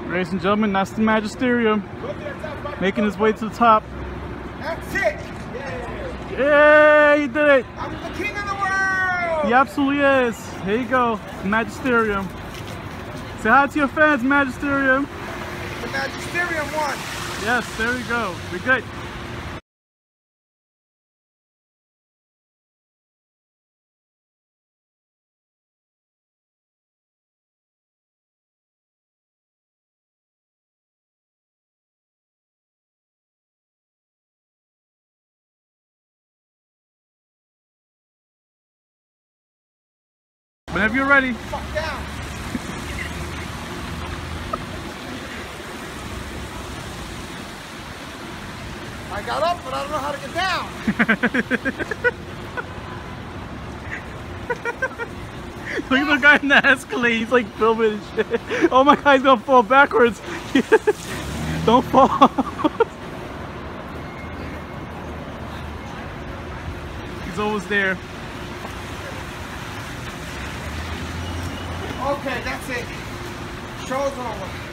Ladies and gentlemen, that's the Magisterium making his way to the top. That's it! Yeah, he did it! I'm the king of the world! He absolutely is. Here you go, Magisterium. Say hi to your fans, Magisterium. The Magisterium won. Yes, there we go. We're good. Whenever you're ready. Fuck down. I got up, but I don't know how to get down. Look at the guy in the Escalade. He's like filming and shit. Oh my God, he's gonna fall backwards. Don't fall. He's almost there. Okay, that's it. Show's over.